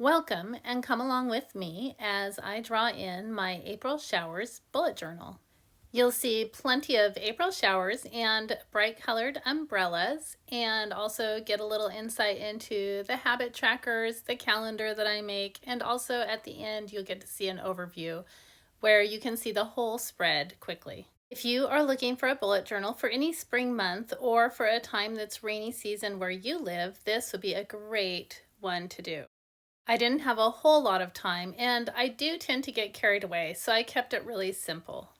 Welcome and come along with me as I draw in my April showers bullet journal. You'll see plenty of April showers and bright colored umbrellas, and also get a little insight into the habit trackers, the calendar that I make, and also at the end you'll get to see an overview where you can see the whole spread quickly. If you are looking for a bullet journal for any spring month or for a time that's rainy season where you live, this would be a great one to do. I didn't have a whole lot of time, and I do tend to get carried away, so I kept it really simple.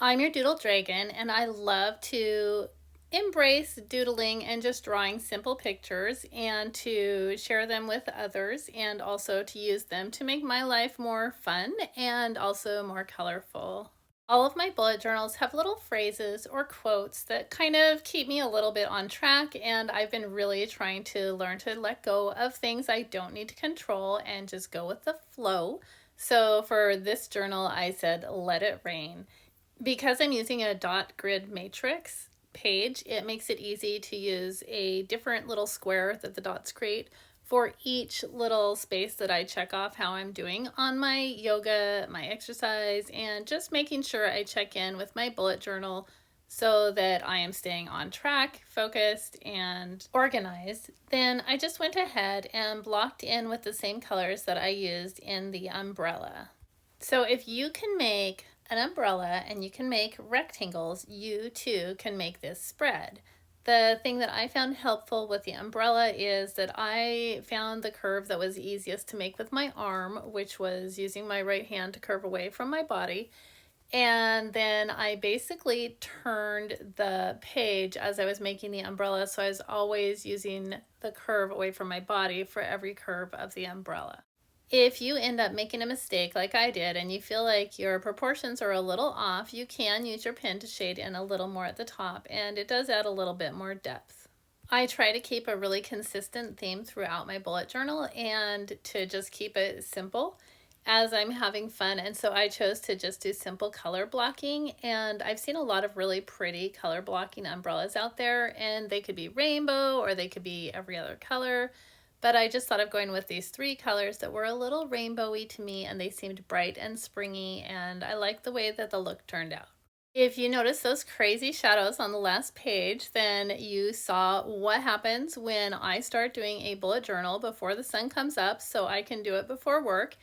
I'm your Doodle Dragon, and I love to embrace doodling and just drawing simple pictures and to share them with others, and also to use them to make my life more fun and also more colorful. All of my bullet journals have little phrases or quotes that kind of keep me a little bit on track, and I've been really trying to learn to let go of things I don't need to control and just go with the flow. So for this journal, I said, let it rain. Because I'm using a dot grid matrix page, it makes it easy to use a different little square that the dots create for each little space that I check off how I'm doing on my yoga, my exercise, and just making sure I check in with my bullet journal so that I am staying on track, focused, and organized. Then I just went ahead and blocked in with the same colors that I used in the umbrella. So if you can make an umbrella and you can make rectangles, you too can make this spread. The thing that I found helpful with the umbrella is that I found the curve that was easiest to make with my arm, which was using my right hand to curve away from my body. And then I basically turned the page as I was making the umbrella, so I was always using the curve away from my body for every curve of the umbrella. If you end up making a mistake like I did and you feel like your proportions are a little off, you can use your pen to shade in a little more at the top, and it does add a little bit more depth. I try to keep a really consistent theme throughout my bullet journal and to just keep it simple as I'm having fun, and so I chose to just do simple color blocking, and I've seen a lot of really pretty color blocking umbrellas out there, and they could be rainbow or they could be every other color. But I just thought of going with these three colors that were a little rainbowy to me, and they seemed bright and springy, and I liked the way that the look turned out. If you notice those crazy shadows on the last page, then you saw what happens when I start doing a bullet journal before the sun comes up, so I can do it before work.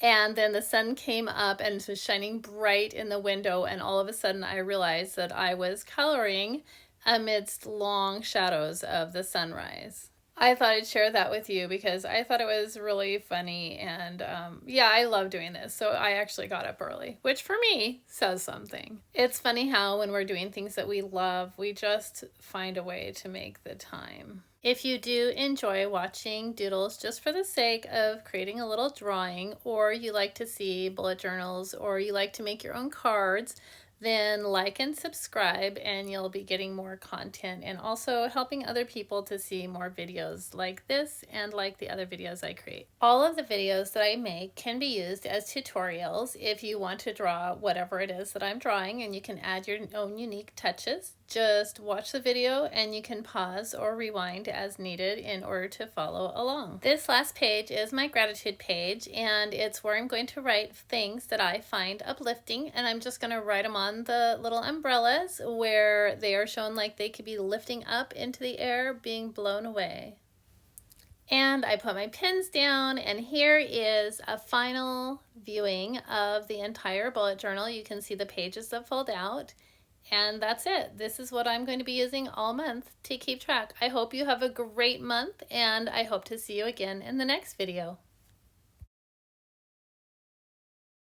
And then the sun came up and was shining bright in the window, and all of a sudden I realized that I was coloring amidst long shadows of the sunrise. I thought I'd share that with you because I thought it was really funny, and yeah, I love doing this. So I actually got up early, which for me says something. It's funny how when we're doing things that we love, we just find a way to make the time. If you do enjoy watching doodles just for the sake of creating a little drawing, or you like to see bullet journals, or you like to make your own cards, then like and subscribe, and you'll be getting more content and also helping other people to see more videos like this and like the other videos I create. All of the videos that I make can be used as tutorials if you want to draw whatever it is that I'm drawing, and you can add your own unique touches. Just watch the video and you can pause or rewind as needed in order to follow along. This last page is my gratitude page, and it's where I'm going to write things that I find uplifting, and I'm just going to write them on the little umbrellas where they are shown like they could be lifting up into the air, being blown away. And I put my pens down, and here is a final viewing of the entire bullet journal. You can see the pages that fold out. And that's it. This is what I'm going to be using all month to keep track. I hope you have a great month, and I hope to see you again in the next video.